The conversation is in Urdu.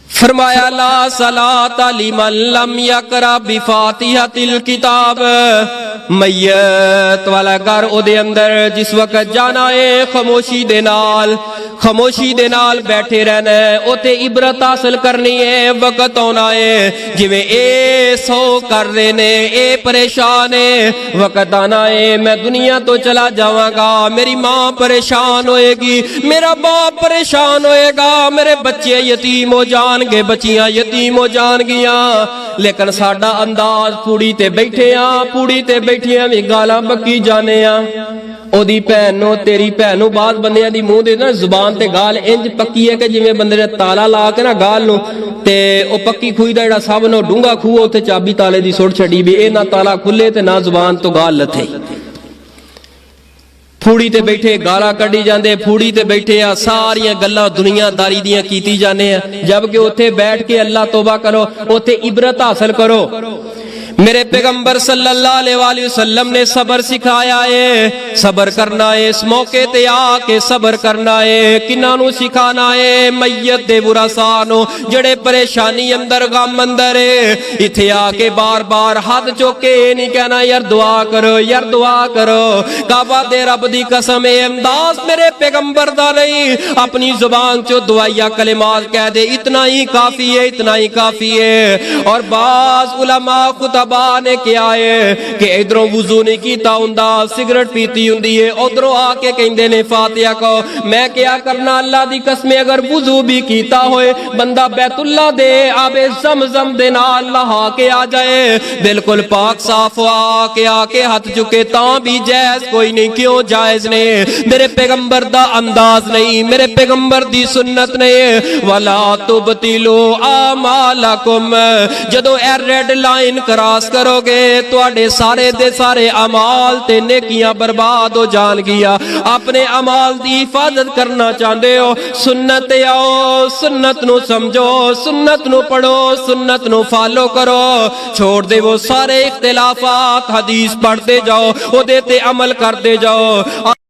فرمایا لا صلاۃ لمن لم یقرأ بفاتحۃ الکتاب، میت والا گھر او دے اندر جس وقت جانا ہے خاموشی دے نال بیٹھے رہنا ہے، اوتے عبرت حاصل کرنی ہے، وقت آنا ہے جویں اے سو کر رہے نے، اے پریشان ہے، وقت آنا ہے میں دنیا تو چلا جاواں گا، میری ماں پریشان ہوئے گی، میرا باپ پریشان ہوئے گا، میرے بچے یتیم ہو جان گے، بچیاں یتیم ہو جان گیاں، لیکن ساڈا انداز پوڑی تے بیٹھے ہاں وی گالاں بکی جانے ہاں۔ او دی بہنوں تیری بہنوں بعض بندیاں دی منہ دے نا زبان تے گال انج پکی ہے کہ جویں بندے نے تالا لا کے نا گال نو تے او پکی کھوئی دا جڑا سب نو ڈونگا کھو اوتے چابی تالے دی سٹ چھڑی بھی اے نہ تالا کھلے تے نہ زبان تو گال لتھے، پھوڑی تے بیٹھے گالا کڈی جاندے، پھوڑی تے بیٹھے آ ساریاں گلاں دنیا داری دیاں کیتی جانے ہیں، جبکہ اوتھے بیٹھ کے اللہ توبہ کرو، اوتھے عبرت حاصل کرو۔ میرے پیغمبر صلی اللہ علیہ وآلہ وسلم نے صبر سکھایا ہے، صبر کرنا ہے، اس موقع تے آ کے صبر کرنا ہے، کنہاں نو سکھانا ہے؟ میت دے ورثاء نو جڑے پریشانی اندر غم اندر ہے، ایتھے آ کے بار بار ہاتھ چوکے نہیں کہنا یار دعا کرو یار دعا کرو، کعبہ دے رب دی قسم ہے انداز میرے پیغمبر دا نہیں، اپنی زبان چو دعائیہ کلمات کہہ دے، اتنا ہی کافی ہے، اتنا ہی کافی ہے۔ اور بعض علماء خطبہ نے کیا ہے کہ ادھروں وضو نہیں کیتا ہوندا، سگریٹ پیتی ہوندی ہے، ادھروں آ کے کہندے نے فاتحہ کو، میں کیا کرنا اللہ دی قسم اگر وضو بھی کیتا ہوئے بندہ بیت اللہ دے آب زمزم دے نال نہا کے آ جائے، بالکل پاک صاف آ کے ہاتھ چکے تاں بھی جائز کوئی نہیں، کیوں جائز نہیں؟ میرے پیغمبر دا انداز نہیں، میرے پیغمبر دی سنت نہیں۔ وَلَا تُبْتِلُوا أَعْمَالَكُمْ، جدو اے ریڈ لائن کراس کرو گے تواڈے سارے دے سارے اعمال تے نیکیاں برباد ہو جان گیا۔ اپنے اعمال دی حفاظت کرنا چاہندے ہو، سنت آؤ، سنت نو سمجھو، سنت نو پڑھو، سنت نو فالو کرو، چھوڑ دے وہ سارے اختلافات، حدیث پڑھتے جاؤ، او دے تے عمل کرتے جاؤ۔